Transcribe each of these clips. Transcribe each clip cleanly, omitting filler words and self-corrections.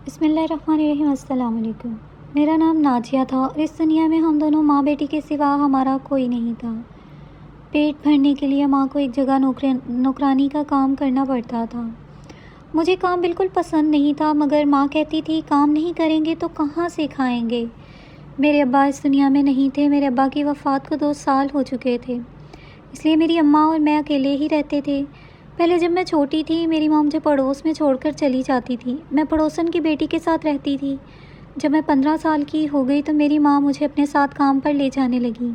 बिस्मिल्लाहिर्रहमानिर्रहीम। अस्सलाम वालेकुम। मेरा नाम नाजिया था और इस दुनिया में हम दोनों माँ बेटी के सिवा हमारा कोई नहीं था। पेट भरने के लिए माँ को एक जगह नौकरानी का काम करना पड़ता था। मुझे काम बिल्कुल पसंद नहीं था, मगर माँ कहती थी काम नहीं करेंगे तो कहाँ से खाएंगे। मेरे अब्बा इस दुनिया में नहीं थे। मेरे अब्बा की वफ़ात को 2 साल हो चुके थे, इसलिए मेरी अम्मा और मैं अकेले ही रहते थे। पहले जब मैं छोटी थी, मेरी माँ मुझे पड़ोस में छोड़कर चली जाती थी। मैं पड़ोसन की बेटी के साथ रहती थी। जब मैं 15 साल की हो गई तो मेरी माँ मुझे अपने साथ काम पर ले जाने लगी।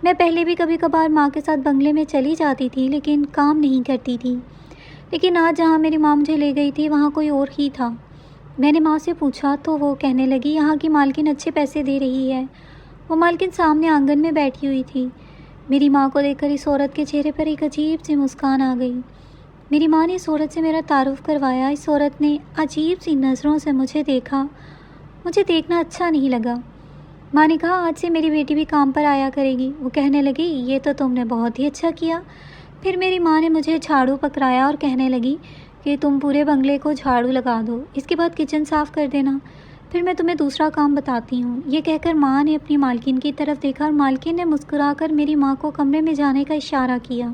मैं पहले भी कभी कभार माँ के साथ बंगले में चली जाती थी, लेकिन काम नहीं करती थी। लेकिन आज जहाँ मेरी माँ मुझे ले गई थी वहाँ कोई और ही था। मैंने माँ से पूछा तो वो कहने लगी, यहाँ की मालकिन अच्छे पैसे दे रही है। वो मालकिन सामने आंगन में बैठी हुई थी। मेरी माँ को देखकर इस औरत के चेहरे पर एक अजीब सी मुस्कान आ गई। मेरी माँ ने इस औरत से मेरा तारुफ़ करवाया। इस औरत ने अजीब सी नज़रों से मुझे देखा। मुझे देखना अच्छा नहीं लगा। माँ ने कहा, आज से मेरी बेटी भी काम पर आया करेगी। वो कहने लगी, ये तो तुमने बहुत ही अच्छा किया। फिर मेरी माँ ने मुझे झाड़ू पकड़ाया और कहने लगी कि तुम पूरे बंगले को झाड़ू लगा दो, इसके बाद किचन साफ़ कर देना, फिर मैं तुम्हें दूसरा काम बताती हूँ। ये कहकर माँ ने अपनी मालकिन की तरफ देखा और मालकिन ने मुस्कुराकर मेरी माँ को कमरे में जाने का इशारा किया।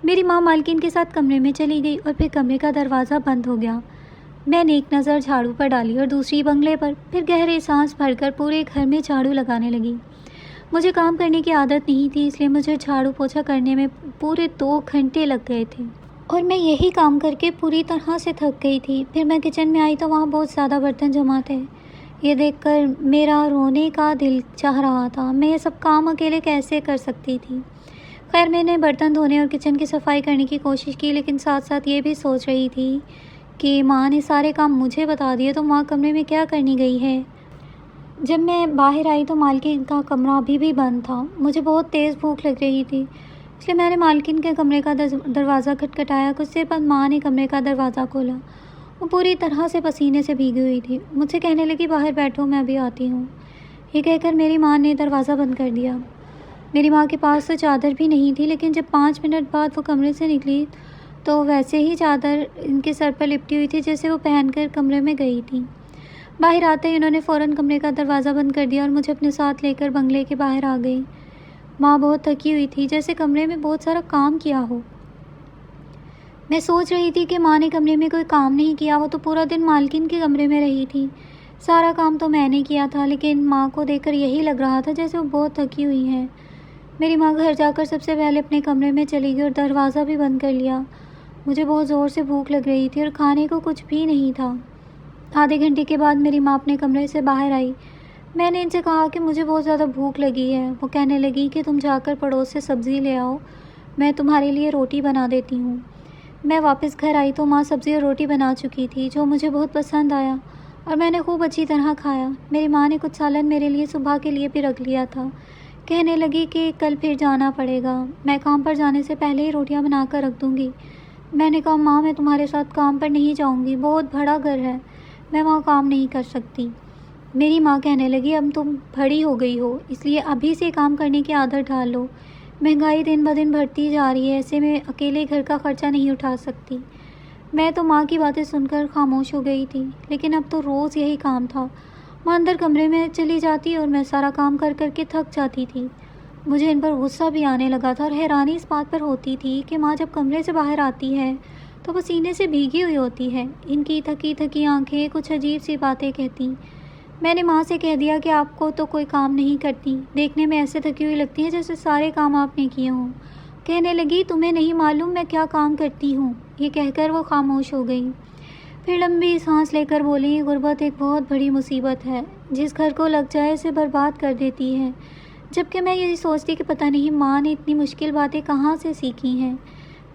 मेरी माँ मालकिन के साथ कमरे में चली गई और फिर कमरे का दरवाज़ा बंद हो गया। मैंने एक नज़र झाड़ू पर डाली और दूसरी बंगले पर, फिर गहरी सांस भरकर पूरे घर में झाड़ू लगाने लगी। मुझे काम करने की आदत नहीं थी, इसलिए मुझे झाड़ू पोछा करने में पूरे 2 घंटे लग गए थे और मैं यही काम करके पूरी तरह से थक गई थी। फिर मैं किचन में आई तो वहाँ बहुत ज़्यादा बर्तन जमा थे। ये देखकर मेरा रोने का दिल चाह रहा था। मैं ये सब काम अकेले कैसे कर सकती थी। खैर, मैंने बर्तन धोने और किचन की सफाई करने की कोशिश की, लेकिन साथ साथ ये भी सोच रही थी कि माँ ने सारे काम मुझे बता दिए तो माँ कमरे में क्या करने गई है। जब मैं बाहर आई तो मालकिन का कमरा अभी भी बंद था। मुझे बहुत तेज़ भूख लग रही थी, इसलिए मैंने मालकिन के कमरे का दरवाज़ा खटखटाया। कुछ देर बाद माँ ने कमरे का दरवाज़ा खोला। वो पूरी तरह से पसीने से भीगी हुई थी। मुझसे कहने लगी, बाहर बैठो, मैं अभी आती हूँ। ये कहकर मेरी माँ ने दरवाज़ा बंद कर दिया। मेरी माँ के पास तो चादर भी नहीं थी, लेकिन जब 5 मिनट बाद वो कमरे से निकली तो वैसे ही चादर इनके सर पर लिपटी हुई थी जैसे वो पहनकर कमरे में गई थी। बाहर आते ही उन्होंने फ़ौरन कमरे का दरवाज़ा बंद कर दिया और मुझे अपने साथ लेकर बंगले के बाहर आ गई। माँ बहुत थकी हुई थी, जैसे कमरे में बहुत सारा काम किया हो। मैं सोच रही थी कि माँ ने कमरे में कोई काम नहीं किया, वो तो पूरा दिन मालकिन के कमरे में रही थी। सारा काम तो मैंने किया था, लेकिन माँ को देखकर यही लग रहा था जैसे वो बहुत थकी हुई हैं। मेरी माँ घर जाकर सबसे पहले अपने कमरे में चली गई और दरवाज़ा भी बंद कर लिया। मुझे बहुत ज़ोर से भूख लग रही थी और खाने को कुछ भी नहीं था। आधे घंटे के बाद मेरी माँ अपने कमरे से बाहर आई। मैंने इनसे कहा कि मुझे बहुत ज़्यादा भूख लगी है। वो कहने लगी कि तुम जाकर पड़ोस से सब्ज़ी ले आओ, मैं तुम्हारे लिए रोटी बना देती हूँ। मैं वापस घर आई तो माँ सब्ज़ी और रोटी बना चुकी थी, जो मुझे बहुत पसंद आया और मैंने खूब अच्छी तरह खाया। मेरी माँ ने कुछ सालन मेरे लिए सुबह के लिए भी रख लिया था। कहने लगी कि कल फिर जाना पड़ेगा, मैं काम पर जाने से पहले ही रोटियां बनाकर रख दूंगी। मैंने कहा, माँ मैं तुम्हारे साथ काम पर नहीं जाऊंगी, बहुत बड़ा घर है, मैं वहाँ काम नहीं कर सकती। मेरी माँ कहने लगी, अब तुम बड़ी हो गई हो, इसलिए अभी से काम करने की आदत डाल लो। महंगाई दिन ब दिन बढ़ती जा रही है, ऐसे में अकेले घर का खर्चा नहीं उठा सकती। मैं तो माँ की बातें सुनकर खामोश हो गई थी, लेकिन अब तो रोज़ यही काम था। माँ अंदर कमरे में चली जाती और मैं सारा काम कर करके थक जाती थी। मुझे इन पर गुस्सा भी आने लगा था और हैरानी इस बात पर होती थी कि माँ जब कमरे से बाहर आती है तो पसीने से भीगी हुई होती है। इनकी थकी थकी आंखें कुछ अजीब सी बातें कहती। मैंने माँ से कह दिया कि आपको तो कोई काम नहीं करती, देखने में ऐसे थकी हुई लगती है जैसे सारे काम आपने किए हों। कहने लगी, तुम्हें नहीं मालूम मैं क्या काम करती हूँ। ये कहकर वो खामोश हो गई। फिर लंबी सांस लेकर बोली, गुर्बत एक बहुत बड़ी मुसीबत है, जिस घर को लग जाए उसे बर्बाद कर देती है। जबकि मैं यही सोचती कि पता नहीं माँ ने इतनी मुश्किल बातें कहाँ से सीखी हैं।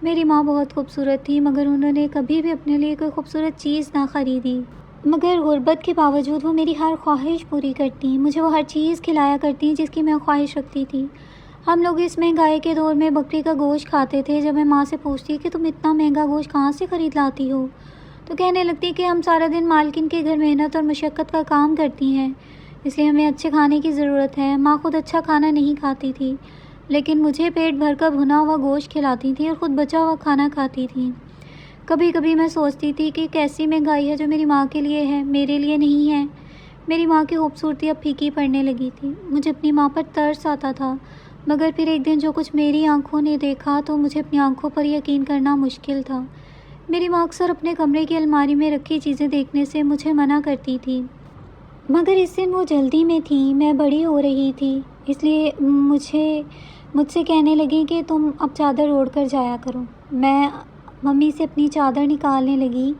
मेरी माँ बहुत खूबसूरत थी, मगर उन्होंने कभी भी अपने लिए कोई खूबसूरत चीज़ ना ख़रीदी। मगर गुर्बत के बावजूद वो मेरी हर ख्वाहिश पूरी करती। मुझे वो हर चीज़ खिलाया करती जिसकी मैं ख्वाहिश रखती थी। हम लोग इस महंगाई के दौर में बकरी का गोश्त खाते थे। जब मैं माँ से पूछती कि तुम इतना महंगा गोश्त कहाँ से ख़रीद लाती हो, तो कहने लगती कि हम सारा दिन मालकिन के घर मेहनत और मशक्क़त का काम करती हैं, इसलिए हमें अच्छे खाने की ज़रूरत है। माँ खुद अच्छा खाना नहीं खाती थी, लेकिन मुझे पेट भरकर भुना हुआ गोश्त खिलाती थी और ख़ुद बचा हुआ खाना खाती थी। कभी कभी मैं सोचती थी कि कैसी महंगाई है जो मेरी माँ के लिए है, मेरे लिए नहीं है। मेरी माँ की खूबसूरती अब फीकी पड़ने लगी थी। मुझे अपनी माँ पर तरस आता था, मगर फिर एक दिन जो कुछ मेरी आंखों ने देखा तो मुझे अपनी आंखों पर यकीन करना मुश्किल था। मेरी माँ अक्सर अपने कमरे की अलमारी में रखी चीज़ें देखने से मुझे मना करती थी, मगर इस दिन वो जल्दी में थी, मैं बड़ी हो रही थी, इसलिए मुझसे कहने लगी कि तुम अब चादर ओढ़ कर जाया करो। मैं मम्मी से अपनी चादर निकालने लगी।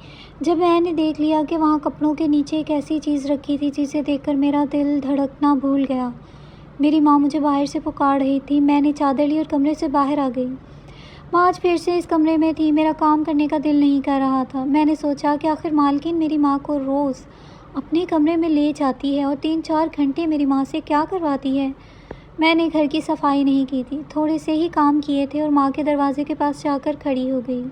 जब मैंने देख लिया कि वहाँ कपड़ों के नीचे एक ऐसी चीज़ रखी थी जिसे देखकर मेरा दिल धड़कना भूल गया। मेरी माँ मुझे बाहर से पुकार रही थी। मैंने चादर ली और कमरे से बाहर आ गई। माँ आज फिर से इस कमरे में थी। मेरा काम करने का दिल नहीं कर रहा था। मैंने सोचा कि आखिर मालकिन मेरी माँ को रोज़ अपने कमरे में ले जाती है और 3-4 घंटे मेरी माँ से क्या करवाती है। मैंने घर की सफाई नहीं की थी, थोड़े से ही काम किए थे और माँ के दरवाजे के पास जाकर खड़ी हो गई।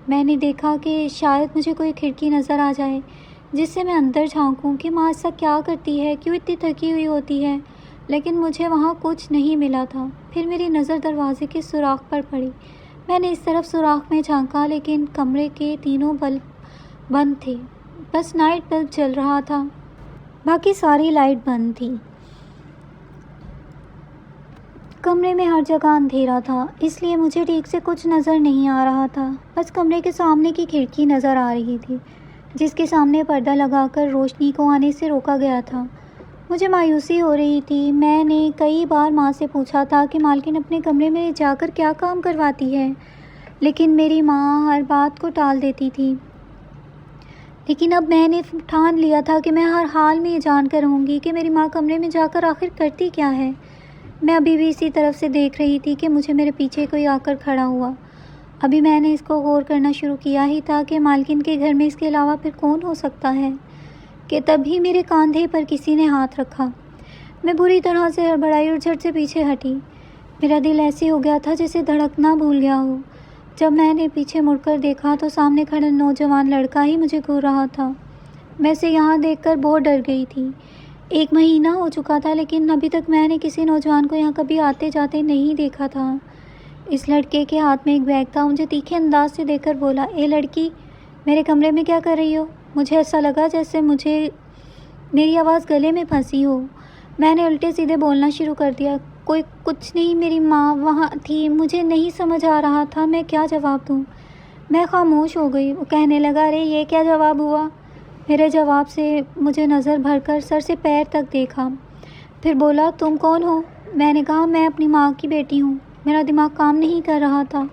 मैंने देखा कि शायद मुझे कोई खिड़की नज़र आ जाए जिससे मैं अंदर झांकूं कि माँ ऐसा क्या करती है, क्यों इतनी थकी हुई होती है, लेकिन मुझे वहाँ कुछ नहीं मिला था। फिर मेरी नज़र दरवाजे के सुराख पर पड़ी। मैंने इस तरफ सुराख में झांका, लेकिन कमरे के तीनों बल्ब बंद थे। बस नाइट बल्ब जल रहा था, बाकी सारी लाइट बंद थी। कमरे में हर जगह अंधेरा था, इसलिए मुझे ठीक से कुछ नज़र नहीं आ रहा था। बस कमरे के सामने की खिड़की नज़र आ रही थी, जिसके सामने पर्दा लगाकर रोशनी को आने से रोका गया था। मुझे मायूसी हो रही थी। मैंने कई बार माँ से पूछा था कि मालकिन अपने कमरे में जाकर क्या काम करवाती है, लेकिन मेरी माँ हर बात को टाल देती थी। लेकिन अब मैंने ठान लिया था कि मैं हर हाल में ये जानकर रहूँगी कि मेरी माँ कमरे में जाकर आखिर करती क्या है। मैं अभी भी इसी तरफ से देख रही थी कि मुझे मेरे पीछे कोई आकर खड़ा हुआ। अभी मैंने इसको गौर करना शुरू किया ही था कि मालकिन के घर में इसके अलावा फिर कौन हो सकता है, कि तभी मेरे कंधे पर किसी ने हाथ रखा। मैं बुरी तरह से हड़बड़ाई और झट से पीछे हटी। मेरा दिल ऐसे हो गया था जैसे धड़कना भूल गया हो। जब मैंने पीछे मुड़कर देखा तो सामने खड़ा नौजवान लड़का ही मुझे घूर रहा था। मैं इसे यहाँ देखकर बहुत डर गई थी। 1 महीना हो चुका था, लेकिन अभी तक मैंने किसी नौजवान को यहाँ कभी आते जाते नहीं देखा था। इस लड़के के हाथ में एक बैग था। मुझे तीखे अंदाज से देखकर बोला, ए लड़की, मेरे कमरे में क्या कर रही हो? मुझे ऐसा लगा जैसे मेरी आवाज़ गले में फंसी हो। मैंने उल्टे सीधे बोलना शुरू कर दिया, कुछ नहीं, मेरी माँ वहाँ थी, मुझे नहीं समझ आ रहा था मैं क्या जवाब दूँ। मैं खामोश हो गई। वो कहने लगा, अरे ये क्या जवाब हुआ? मेरे जवाब से मुझे नज़र भरकर सर से पैर तक देखा। फिर बोला, तुम कौन हो? मैंने कहा, मैं अपनी माँ की बेटी हूँ। मेरा दिमाग काम नहीं कर रहा था।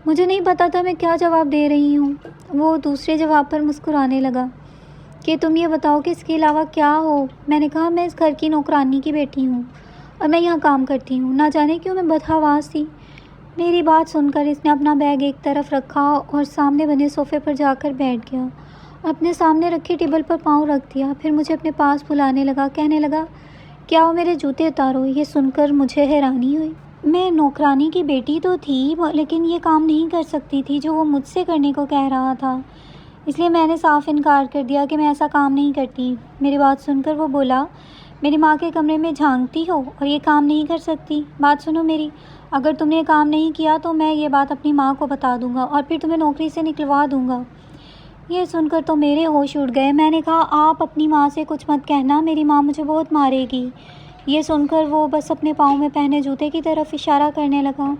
मुझे नहीं पता था मैं क्या जवाब दे रही हूँ। वो दूसरे जवाब पर मुस्कुराने लगा कि तुम ये बताओ कि इसके अलावा क्या हो? मैंने कहा, मैं इस घर की नौकरानी की बेटी हूँ और मैं यहाँ काम करती हूँ। ना जाने क्यों मैं बदहवास थी। मेरी बात सुनकर इसने अपना बैग एक तरफ रखा और सामने बने सोफ़े पर जाकर बैठ गया। अपने सामने रखी टेबल पर पाँव रख दिया। फिर मुझे अपने पास बुलाने लगा। कहने लगा, क्या हो, मेरे जूते उतारो। ये सुनकर मुझे हैरानी हुई। मैं नौकरानी की बेटी तो थी, लेकिन ये काम नहीं कर सकती थी जो वो मुझसे करने को कह रहा था। इसलिए मैंने साफ इनकार कर दिया कि मैं ऐसा काम नहीं करती। मेरी बात सुनकर वो बोला, मेरी माँ के कमरे में झांकती हो और ये काम नहीं कर सकती? बात सुनो मेरी, अगर तुमने ये काम नहीं किया तो मैं ये बात अपनी माँ को बता दूंगा और फिर तुम्हें नौकरी से निकलवा दूंगा। ये सुनकर तो मेरे होश उड़ गए। मैंने कहा, आप अपनी माँ से कुछ मत कहना, मेरी माँ मुझे बहुत मारेगी। ये सुनकर वो बस अपने पाँव में पहने जूते की तरफ इशारा करने लगा।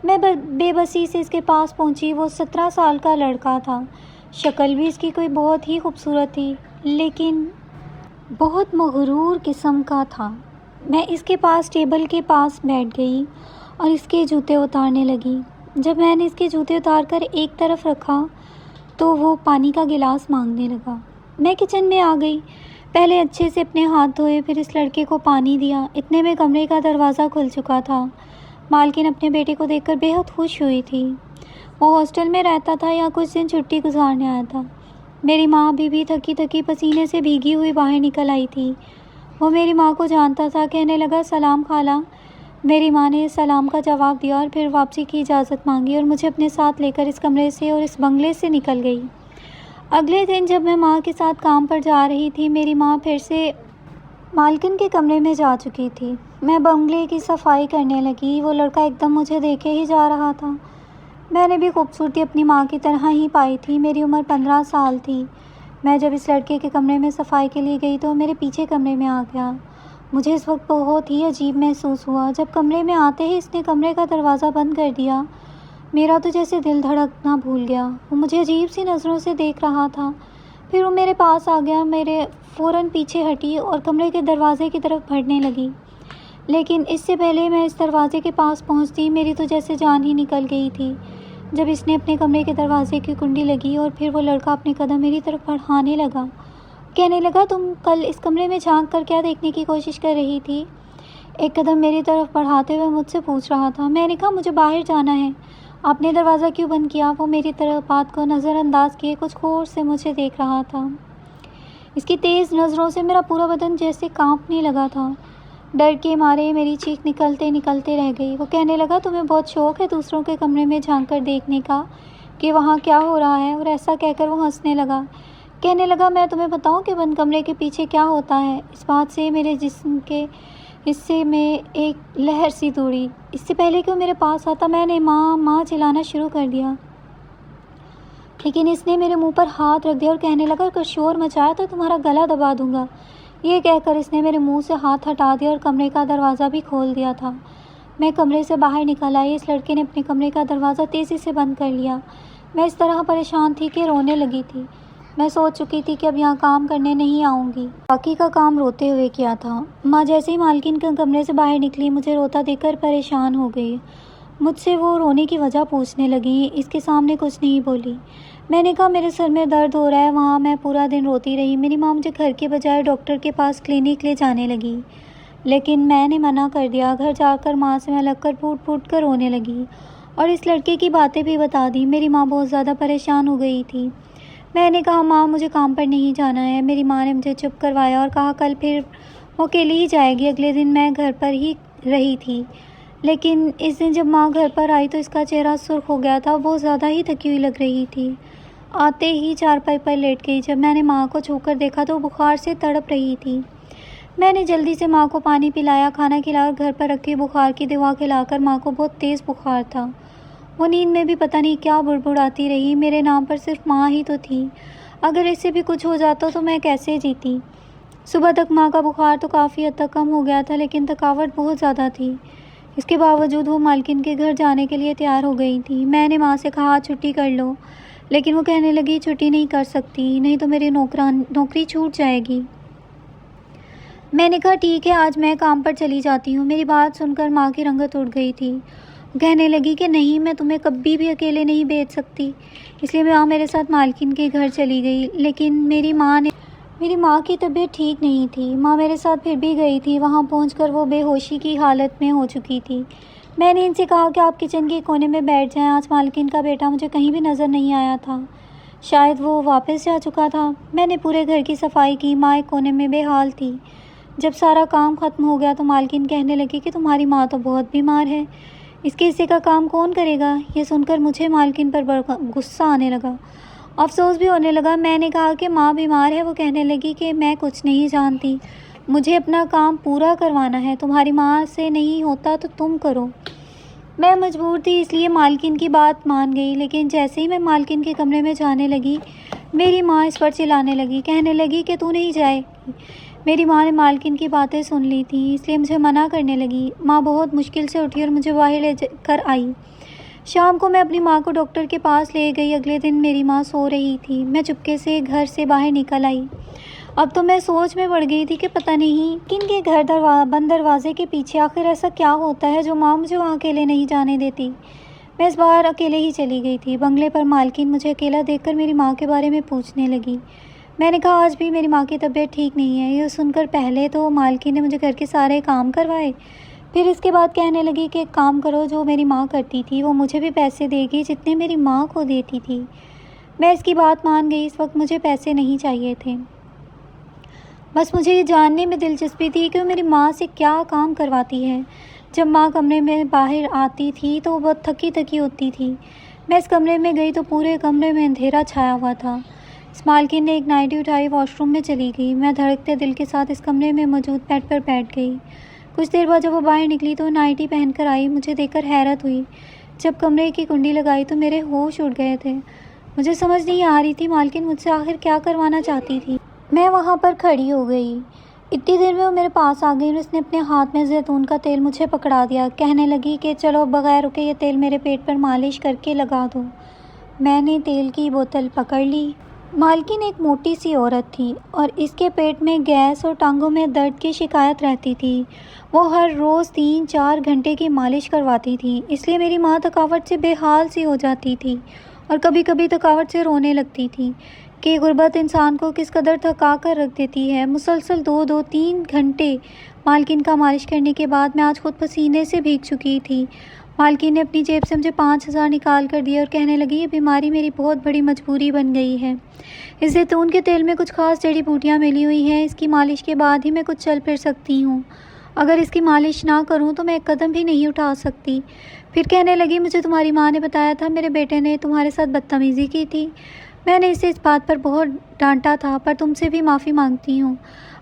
मैं बेबसी से इसके पास पहुंची। वो 17 साल का लड़का था। शक्ल भी इसकी कोई बहुत ही खूबसूरत थी, लेकिन बहुत मगरूर किस्म का था। मैं इसके पास टेबल के पास बैठ गई और इसके जूते उतारने लगी। जब मैंने इसके जूते उतार कर एक तरफ रखा तो वो पानी का गिलास मांगने लगा। मैं किचन में आ गई। पहले अच्छे से अपने हाथ धोए, फिर इस लड़के को पानी दिया। इतने में कमरे का दरवाज़ा खुल चुका था। मालकिन अपने बेटे को देखकर बेहद खुश हुई थी। वो हॉस्टल में रहता था या कुछ दिन छुट्टी गुजारने आया था। मेरी माँ अभी भी थकी थकी पसीने से भीगी हुई बाहर निकल आई थी। वो मेरी माँ को जानता था। कहने लगा, सलाम खाला। मेरी माँ ने सलाम का जवाब दिया और फिर वापसी की इजाज़त मांगी और मुझे अपने साथ लेकर इस कमरे से और इस बंगले से निकल गई। अगले दिन जब मैं माँ के साथ काम पर जा रही थी, मेरी माँ फिर से मालकिन के कमरे में जा चुकी थी। मैं बंगले की सफाई करने लगी। वो लड़का एकदम मुझे देखे ही जा रहा था। मैंने भी खूबसूरती अपनी माँ की तरह ही पाई थी। मेरी उम्र 15 साल थी। मैं जब इस लड़के के कमरे में सफाई के लिए गई तो मेरे पीछे कमरे में आ गया। मुझे इस वक्त बहुत ही अजीब महसूस हुआ। जब कमरे में आते ही इसने कमरे का दरवाज़ा बंद कर दिया। मेरा तो जैसे दिल धड़कना भूल गया। वो मुझे अजीब सी नज़रों से देख रहा था। फिर वो मेरे पास आ गया, मेरे फ़ौरन पीछे हटी और कमरे के दरवाजे की तरफ बढ़ने लगी। लेकिन इससे पहले मैं इस दरवाजे के पास पहुंचती, मेरी तो जैसे जान ही निकल गई थी। जब इसने अपने कमरे के दरवाजे की कुंडी लगी और फिर वो लड़का अपने कदम मेरी तरफ बढ़ाने लगा। कहने लगा, तुम कल इस कमरे में झांक कर क्या देखने की कोशिश कर रही थी? एक कदम मेरी तरफ बढ़ाते हुए मुझसे पूछ रहा था। मैंने कहा, मुझे बाहर जाना है। आपने दरवाज़ा क्यों बंद किया? वो मेरी तरफ बात को नज़रअंदाज किए कुछ गौर से मुझे देख रहा था। इसकी तेज़ नज़रों से मेरा पूरा बदन जैसे कांपने लगा था। डर के मारे मेरी चीख निकलते निकलते रह गई। वो कहने लगा, तुम्हें बहुत शौक़ है दूसरों के कमरे में झांक कर देखने का कि वहाँ क्या हो रहा है। और ऐसा कहकर वो हंसने लगा। कहने लगा, मैं तुम्हें बताऊँ कि बंद कमरे के पीछे क्या होता है? इस बात से मेरे जिस्म के हिस्से में एक लहर सी दौड़ी। इससे पहले कि वो मेरे पास आता, मैंने माँ माँ चिल्लाना शुरू कर दिया। लेकिन इसने मेरे मुंह पर हाथ रख दिया और कहने लगा, अगर शोर मचाया तो तुम्हारा गला दबा दूंगा। ये कहकर इसने मेरे मुंह से हाथ हटा दिया और कमरे का दरवाज़ा भी खोल दिया था। मैं कमरे से बाहर निकल आई। इस लड़के ने अपने कमरे का दरवाज़ा तेज़ी से बंद कर लिया। मैं इस तरह परेशान थी कि रोने लगी थी। मैं सोच चुकी थी कि अब यहाँ काम करने नहीं आऊँगी। बाकी का काम रोते हुए किया था। माँ जैसे ही मालकिन के कमरे से बाहर निकली, मुझे रोता देखकर परेशान हो गई। मुझसे वो रोने की वजह पूछने लगी। इसके सामने कुछ नहीं बोली। मैंने कहा, मेरे सर में दर्द हो रहा है। वहाँ मैं पूरा दिन रोती रही। मेरी माँ मुझे घर के बजाय डॉक्टर के पास क्लिनिक ले जाने लगी, लेकिन मैंने मना कर दिया। घर जाकर माँ से मैं लगकर फूट फूट कर रोने लगी और इस लड़के की बातें भी बता दी। मेरी माँ बहुत ज़्यादा परेशान हो गई थी। मैंने कहा, माँ मुझे काम पर नहीं जाना है। मेरी माँ ने मुझे चुप करवाया और कहा, कल फिर वो अकेली ही जाएगी। अगले दिन मैं घर पर ही रही थी, लेकिन इस दिन जब माँ घर पर आई तो इसका चेहरा सुर्ख हो गया था। बहुत ज़्यादा ही थकी हुई लग रही थी। आते ही चारपाई पर लेट गई। जब मैंने माँ को छूकर देखा तो बुखार से तड़प रही थी। मैंने जल्दी से माँ को पानी पिलाया, खाना खिलाकर घर पर रखी बुखार की दवा खिलाकर। माँ को बहुत तेज़ बुखार था। वो नींद में भी पता नहीं क्या बुड़बुड़ाती रही। मेरे नाम पर सिर्फ माँ ही तो थी। अगर इससे भी कुछ हो जाता तो मैं कैसे जीती? सुबह तक माँ का बुखार तो काफ़ी हद तक कम हो गया था, लेकिन थकावट बहुत ज़्यादा थी। इसके बावजूद वो मालकिन के घर जाने के लिए तैयार हो गई थी। मैंने माँ से कहा, छुट्टी कर लो, लेकिन वो कहने लगी, छुट्टी नहीं कर सकती, नहीं तो मेरी नौकरी छूट जाएगी। मैंने कहा, ठीक है, आज मैं काम पर चली जाती हूँ। मेरी बात सुनकर माँ की रंगत उड़ गई थी। कहने लगी कि नहीं, मैं तुम्हें कभी भी अकेले नहीं भेज सकती। इसलिए माँ मेरे साथ मालकिन के घर चली गई। लेकिन मेरी माँ की तबीयत ठीक नहीं थी। माँ मेरे साथ फिर भी गई थी। वहाँ पहुँचकर वो बेहोशी की हालत में हो चुकी थी। मैंने इनसे कहा कि आप किचन के कोने में बैठ जाएं। आज मालकिन का बेटा मुझे कहीं भी नज़र नहीं आया था। शायद वो वापस जा चुका था। मैंने पूरे घर की सफाई की। माँ एक कोने में बेहाल थी। जब सारा काम ख़त्म हो गया तो मालकिन कहने लगी कि तुम्हारी माँ तो बहुत बीमार है, इसके हिस्से का काम कौन करेगा? ये सुनकर मुझे मालकिन पर बड़ा गुस्सा आने लगा, अफसोस भी होने लगा। मैंने कहा कि माँ बीमार है। वो कहने लगी कि मैं कुछ नहीं जानती, मुझे अपना काम पूरा करवाना है। तुम्हारी माँ से नहीं होता तो तुम करो। मैं मजबूर थी, इसलिए मालकिन की बात मान गई। लेकिन जैसे ही मैं मालकिन के कमरे में जाने लगी, मेरी माँ इस पर चिल्लाने लगी। कहने लगी कि तू नहीं जाएगी। मेरी माँ ने मालकिन की बातें सुन ली थी, इसलिए मुझे मना करने लगी। माँ बहुत मुश्किल से उठी और मुझे बाहर ले कर आई। शाम को मैं अपनी माँ को डॉक्टर के पास ले गई। अगले दिन मेरी माँ सो रही थी। मैं चुपके से घर से बाहर निकल आई। अब तो मैं सोच में पड़ गई थी कि पता नहीं किन के घर बंद दरवाजे के पीछे आखिर ऐसा क्या होता है जो माँ मुझे वहाँ अकेले नहीं जाने देती। मैं इस बार अकेले ही चली गई थी। बंगले पर मालकिन मुझे अकेला देखकर मेरी माँ के बारे में पूछने लगी। मैंने कहा, आज भी मेरी माँ की तबीयत ठीक नहीं है। ये सुनकर पहले तो मालकिन ने मुझे घर के सारे काम करवाए, फिर इसके बाद कहने लगी कि एक काम करो, जो मेरी माँ करती थी वो मुझे भी पैसे देगी जितने मेरी माँ को देती थी। मैं इसकी बात मान गई। इस वक्त मुझे पैसे नहीं चाहिए थे, बस मुझे ये जानने में दिलचस्पी थी कि वो मेरी माँ से क्या काम करवाती है। जब माँ कमरे में बाहर आती थी तो वो बहुत थकी थकी होती थी। मैं इस कमरे में गई तो पूरे कमरे में अंधेरा छाया हुआ था। इस मालकिन ने एक नाइटी उठाई, वॉशरूम में चली गई। मैं धड़कते दिल के साथ इस कमरे में मौजूद बेड पर बैठ गई। कुछ देर बाद जब वो बाहर निकली तो नाइटी पहनकर आई। मुझे देखकर हैरत हुई। जब कमरे की कुंडी लगाई तो मेरे होश उड़ गए थे। मुझे समझ नहीं आ रही थी मालकिन मुझसे आखिर क्या करवाना चाहती थी। मैं वहाँ पर खड़ी हो गई। इतनी देर में वो मेरे पास आ गई और उसने अपने हाथ में जैतून का तेल मुझे पकड़ा दिया। कहने लगी कि चलो बगैर रुके ये तेल मेरे पेट पर मालिश करके लगा दो। मैंने तेल की बोतल पकड़ ली। मालकिन एक मोटी सी औरत थी और इसके पेट में गैस और टांगों में दर्द की शिकायत रहती थी। वो हर रोज़ 3-4 घंटे की मालिश करवाती थी, इसलिए मेरी माँ थकावट से बेहाल सी हो जाती थी और कभी कभी थकावट से रोने लगती थी कि गुर्बत इंसान को किस कदर थका कर रख देती है। मुसलसल 2-3 घंटे मालकिन का मालिश करने के बाद मैं आज खुद पसीने से भीग चुकी थी। मालकिन ने अपनी जेब से मुझे 5,000 निकाल कर दिए और कहने लगी, ये बीमारी मेरी बहुत बड़ी मजबूरी बन गई है। इस जैतून के तेल में कुछ खास जड़ी बूटियाँ मिली हुई हैं, इसकी मालिश के बाद ही मैं कुछ चल फिर सकती हूँ। अगर इसकी मालिश ना करूँ तो मैं एक कदम भी नहीं उठा सकती। फिर कहने लगी, मुझे तुम्हारी माँ ने बताया था मेरे बेटे ने तुम्हारे साथ बदतमीज़ी की थी। मैंने इसे इस बात पर बहुत डांटा था, पर तुमसे भी माफ़ी मांगती हूँ।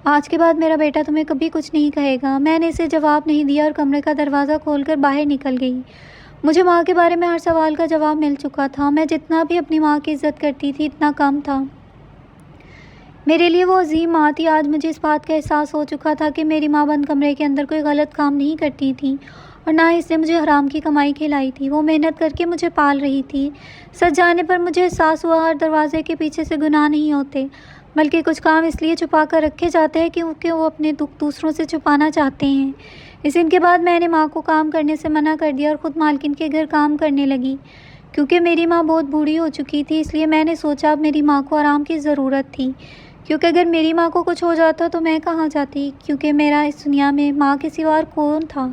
आज के बाद मेरा बेटा तुम्हें कभी कुछ नहीं कहेगा। मैंने इसे जवाब नहीं दिया और कमरे का दरवाज़ा खोलकर बाहर निकल गई। मुझे माँ के बारे में हर सवाल का जवाब मिल चुका था। मैं जितना भी अपनी माँ की इज़्ज़त करती थी इतना कम था। मेरे लिए वो अजीम माँ थी। आज मुझे इस बात का एहसास हो चुका था कि मेरी माँ बंद कमरे के अंदर कोई गलत काम नहीं करती थी और ना ही इसने मुझे हराम की कमाई खिलाई थी। वो मेहनत करके मुझे पाल रही थी। सच जाने पर मुझे एहसास हुआ हर दरवाजे के पीछे से गुनाह नहीं होते, बल्कि कुछ काम इसलिए छुपा कर रखे जाते हैं क्योंकि वो अपने दुख दूसरों से छुपाना चाहते हैं। इस दिन के बाद मैंने माँ को काम करने से मना कर दिया और ख़ुद मालकिन के घर काम करने लगी। क्योंकि मेरी माँ बहुत बूढ़ी हो चुकी थी, इसलिए मैंने सोचा अब मेरी माँ को आराम की ज़रूरत थी। क्योंकि अगर मेरी माँ को कुछ हो जाता तो मैं कहाँ जाती, क्योंकि मेरा इस दुनिया में माँ के सिवा और कौन था।